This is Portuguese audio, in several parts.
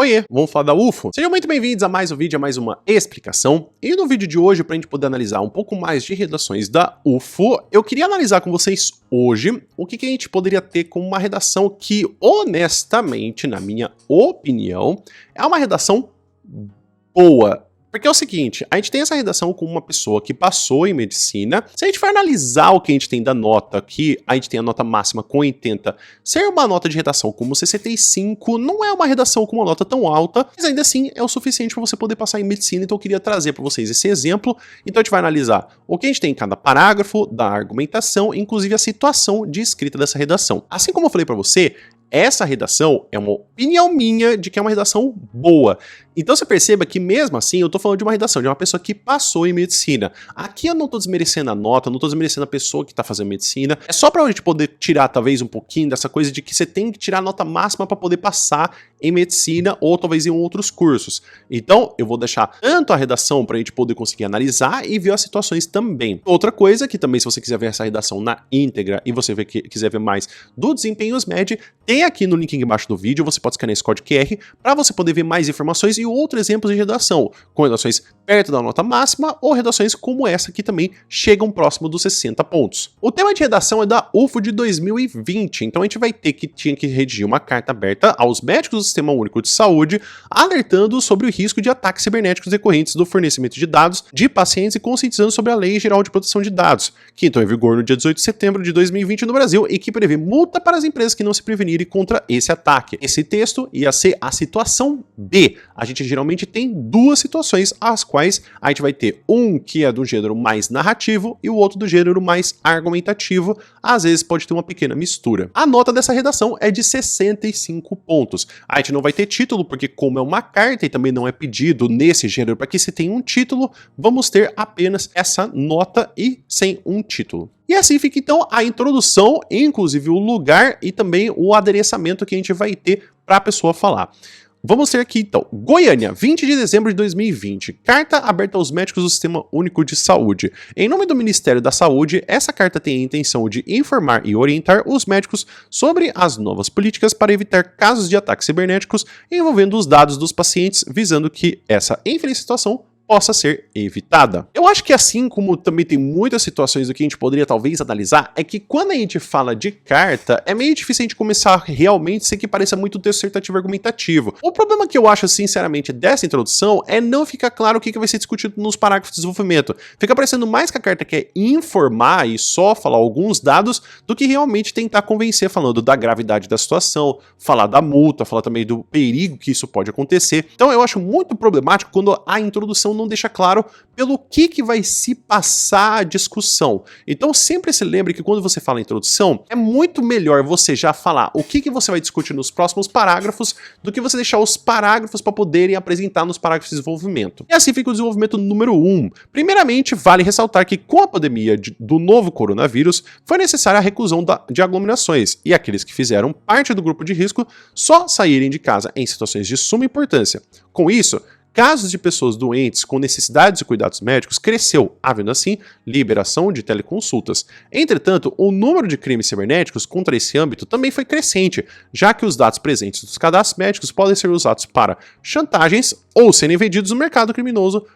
Oiê, vamos falar da UFO? Sejam muito bem-vindos a mais um vídeo, a mais uma explicação. E no vídeo de hoje, para a gente poder analisar um pouco mais de redações da UFO, eu queria analisar com vocês hoje o que a gente poderia ter como uma redação que, honestamente, na minha opinião, é uma redação boa. Porque é o seguinte, a gente tem essa redação com uma pessoa que passou em medicina. Se a gente for analisar o que a gente tem da nota aqui, a gente tem a nota máxima com 80. Ser uma nota de redação como 65 não é uma redação com uma nota tão alta, mas ainda assim é o suficiente para você poder passar em medicina. Então eu queria trazer para vocês esse exemplo. Então a gente vai analisar o que a gente tem em cada parágrafo da argumentação, inclusive a situação de escrita dessa redação. Assim como eu falei para você, essa redação é uma opinião minha de que é uma redação boa. Então você perceba que mesmo assim eu tô falando de uma redação de uma pessoa que passou em medicina. Aqui eu não tô desmerecendo a nota, não tô desmerecendo a pessoa que tá fazendo medicina. É só pra gente poder tirar talvez um pouquinho dessa coisa de que você tem que tirar a nota máxima para poder passar em medicina ou talvez em outros cursos. Então eu vou deixar tanto a redação pra gente poder conseguir analisar e ver as situações também. Outra coisa que também, se você quiser ver essa redação na íntegra e você quiser ver mais do Desempenhos Med, tem aqui no link embaixo do vídeo, você pode escanear esse código QR para você poder ver mais informações e outros exemplos de redação, com redações perto da nota máxima ou redações como essa que também chegam próximo dos 60 pontos. O tema de redação é da UFO de 2020, então a gente vai ter que tinha que redigir uma carta aberta aos médicos do Sistema Único de Saúde, alertando sobre o risco de ataques cibernéticos decorrentes do fornecimento de dados de pacientes e conscientizando sobre a Lei Geral de Proteção de Dados, que entrou em vigor no dia 18 de setembro de 2020 no Brasil e que prevê multa para as empresas que não se prevenirem contra esse ataque. Esse texto ia ser a situação B. A gente geralmente tem duas situações, as quais a gente vai ter um que é do gênero mais narrativo e o outro do gênero mais argumentativo. Às vezes pode ter uma pequena mistura. A nota dessa redação é de 65 pontos. A gente não vai ter título, porque como é uma carta e também não é pedido nesse gênero para que se tenha um título, vamos ter apenas essa nota e sem um título. E assim fica então a introdução, inclusive o lugar e também o adereçamento que a gente vai ter para a pessoa falar. Vamos ter aqui então, Goiânia, 20 de dezembro de 2020, carta aberta aos médicos do Sistema Único de Saúde. Em nome do Ministério da Saúde, essa carta tem a intenção de informar e orientar os médicos sobre as novas políticas para evitar casos de ataques cibernéticos envolvendo os dados dos pacientes, visando que essa infeliz situação possa ser evitada. Eu acho que assim como também tem muitas situações do que a gente poderia talvez analisar, é que quando a gente fala de carta, é meio difícil a gente começar realmente sem que pareça muito dissertativo argumentativo. O problema que eu acho, sinceramente, dessa introdução é não ficar claro o que vai ser discutido nos parágrafos de desenvolvimento. Fica parecendo mais que a carta quer informar e só falar alguns dados do que realmente tentar convencer falando da gravidade da situação, falar da multa, falar também do perigo que isso pode acontecer. Então eu acho muito problemático quando a introdução não deixa claro pelo que vai se passar a discussão. Então sempre se lembre que quando você fala introdução, é muito melhor você já falar o que você vai discutir nos próximos parágrafos do que você deixar os parágrafos para poderem apresentar nos parágrafos de desenvolvimento. E assim fica o desenvolvimento número 1. Primeiramente, vale ressaltar que com a pandemia do novo coronavírus, foi necessária a reclusão de aglomerações e aqueles que fizeram parte do grupo de risco só saírem de casa em situações de suma importância. Com isso, casos de pessoas doentes com necessidades de cuidados médicos cresceu, havendo assim liberação de teleconsultas. Entretanto, o número de crimes cibernéticos contra esse âmbito também foi crescente, já que os dados presentes dos cadastros médicos podem ser usados para chantagens ou serem vendidos no mercado criminoso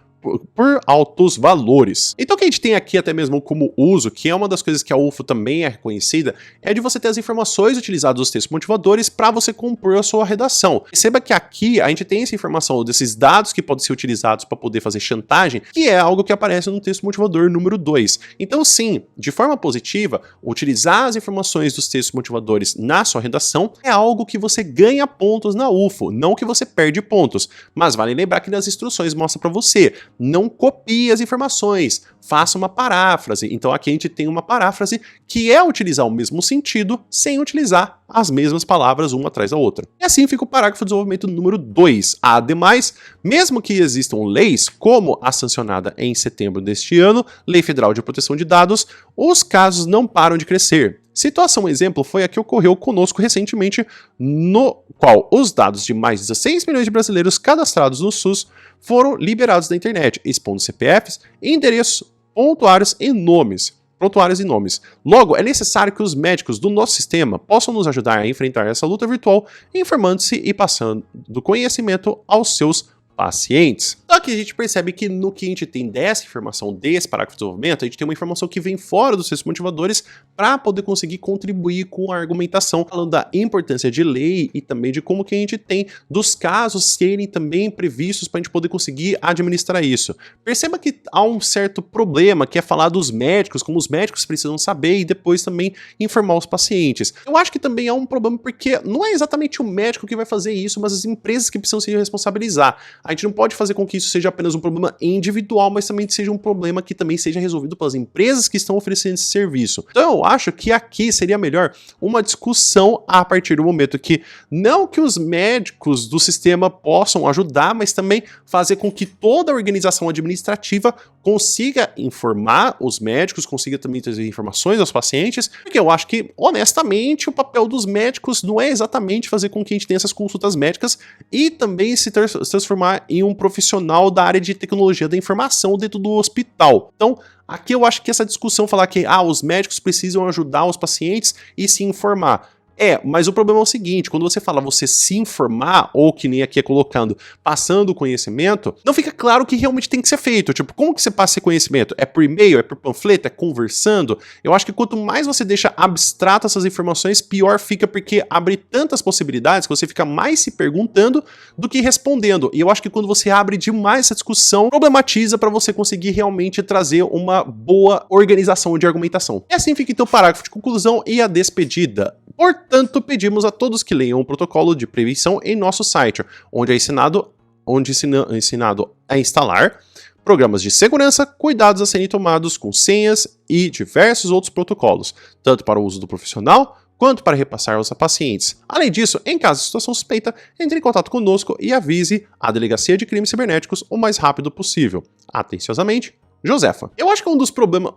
por altos valores. Então o que a gente tem aqui até mesmo como uso, que é uma das coisas que a UFO também é reconhecida, é de você ter as informações utilizadas nos textos motivadores para você compor a sua redação. Perceba que aqui a gente tem essa informação desses dados que podem ser utilizados para poder fazer chantagem, que é algo que aparece no texto motivador número 2. Então sim, de forma positiva, utilizar as informações dos textos motivadores na sua redação é algo que você ganha pontos na UFO, não que você perde pontos. Mas vale lembrar que nas instruções mostra para você, não copie as informações, faça uma paráfrase. Então aqui a gente tem uma paráfrase que é utilizar o mesmo sentido sem utilizar as mesmas palavras uma atrás da outra. E assim fica o parágrafo de desenvolvimento número 2. Ademais, mesmo que existam leis, como a sancionada em setembro deste ano, Lei Federal de Proteção de Dados, os casos não param de crescer. Situação exemplo foi a que ocorreu conosco recentemente, no qual os dados de mais de 16 milhões de brasileiros cadastrados no SUS foram liberados da internet, expondo CPFs, endereços, pontuários e nomes. prontuários e nomes. Logo, é necessário que os médicos do nosso sistema possam nos ajudar a enfrentar essa luta virtual, informando-se e passando do conhecimento aos seus pacientes. Então aqui a gente percebe que no que a gente tem dessa informação, desse parágrafo de desenvolvimento, a gente tem uma informação que vem fora dos textos motivadores para poder conseguir contribuir com a argumentação, falando da importância de lei e também de como que a gente tem dos casos serem também previstos para a gente poder conseguir administrar isso. Perceba que há um certo problema que é falar dos médicos, como os médicos precisam saber e depois também informar os pacientes. Eu acho que também há um problema porque não é exatamente o médico que vai fazer isso, mas as empresas que precisam se responsabilizar. A gente não pode fazer com que isso seja apenas um problema individual, mas também seja um problema que também seja resolvido pelas empresas que estão oferecendo esse serviço. Então eu acho que aqui seria melhor uma discussão a partir do momento que não que os médicos do sistema possam ajudar, mas também fazer com que toda a organização administrativa consiga informar os médicos, consiga também trazer informações aos pacientes, porque eu acho que, honestamente, o papel dos médicos não é exatamente fazer com que a gente tenha essas consultas médicas e também se transformar em um profissional da área de tecnologia da informação dentro do hospital. Então, aqui eu acho que essa discussão falar que os médicos precisam ajudar os pacientes e se informar. Mas o problema é o seguinte, quando você fala você se informar, ou que nem aqui é colocando, passando o conhecimento, não fica claro o que realmente tem que ser feito. Tipo, como que você passa esse conhecimento? É por e-mail? É por panfleto? É conversando? Eu acho que quanto mais você deixa abstrato essas informações, pior fica, porque abre tantas possibilidades que você fica mais se perguntando do que respondendo. E eu acho que quando você abre demais essa discussão, problematiza para você conseguir realmente trazer uma boa organização de argumentação. E assim fica então o parágrafo de conclusão e a despedida. Portanto, pedimos a todos que leiam o protocolo de prevenção em nosso site, onde é ensinado a instalar programas de segurança, cuidados a serem tomados com senhas e diversos outros protocolos, tanto para o uso do profissional quanto para repassar aos pacientes. Além disso, em caso de situação suspeita, entre em contato conosco e avise a Delegacia de Crimes Cibernéticos o mais rápido possível. Atenciosamente, Josefa. Eu acho que um dos problemas,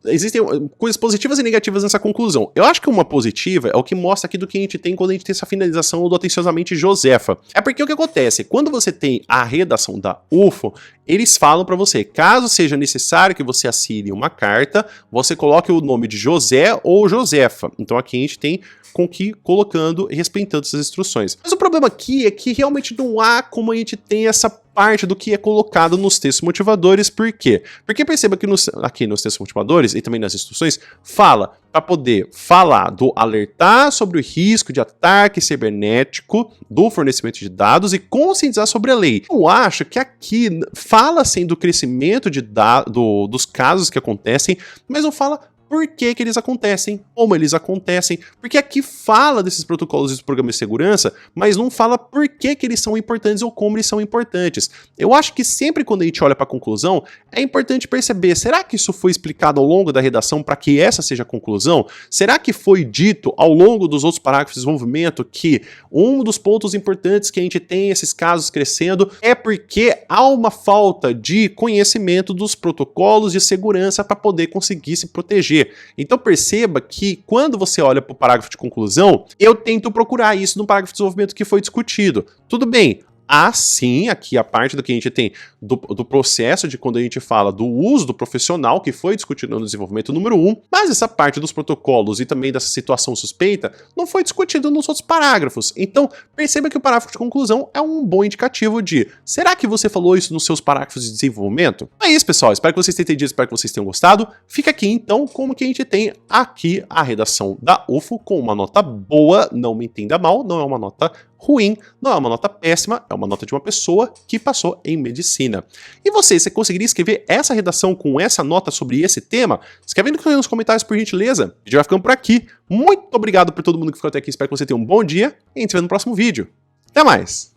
existem coisas positivas e negativas nessa conclusão. Eu acho que uma positiva é o que mostra aqui do que a gente tem quando a gente tem essa finalização do atenciosamente Josefa. É porque o que acontece? Quando você tem a redação da UFO, eles falam para você, caso seja necessário que você assine uma carta, você coloque o nome de José ou Josefa. Então aqui a gente tem com que colocando e respeitando essas instruções. Mas o problema aqui é que realmente não há como a gente ter essa parte do que é colocado nos textos motivadores. Por quê? Porque perceba que aqui nos textos motivadores e também nas instruções fala para poder falar do alertar sobre o risco de ataque cibernético, do fornecimento de dados e conscientizar sobre a lei. Eu acho que aqui fala sim do crescimento de dos casos que acontecem, mas não fala por que eles acontecem, como eles acontecem, porque aqui fala desses protocolos e dos programas de segurança, mas não fala por que eles são importantes ou como eles são importantes. Eu acho que sempre quando a gente olha para a conclusão, é importante perceber, será que isso foi explicado ao longo da redação para que essa seja a conclusão? Será que foi dito ao longo dos outros parágrafos de desenvolvimento que um dos pontos importantes que a gente tem esses casos crescendo é porque há uma falta de conhecimento dos protocolos de segurança para poder conseguir se proteger. Então perceba que quando você olha para o parágrafo de conclusão, eu tento procurar isso no parágrafo de desenvolvimento que foi discutido. Tudo bem, sim, aqui a parte do que a gente tem do processo de quando a gente fala do uso do profissional, que foi discutido no desenvolvimento número 1, mas essa parte dos protocolos e também dessa situação suspeita não foi discutido nos outros parágrafos. Então, perceba que o parágrafo de conclusão é um bom indicativo de, será que você falou isso nos seus parágrafos de desenvolvimento? É isso, pessoal. Espero que vocês tenham entendido, espero que vocês tenham gostado. Fica aqui, então, como que a gente tem aqui a redação da UFO com uma nota boa, não me entenda mal, não é uma nota ruim, não é uma nota péssima, é uma nota de uma pessoa que passou em medicina. E você conseguiria escrever essa redação com essa nota sobre esse tema? Escreve nos comentários, por gentileza. O vídeo vai ficando por aqui. Muito obrigado por todo mundo que ficou até aqui, espero que você tenha um bom dia e a gente se vê no próximo vídeo. Até mais!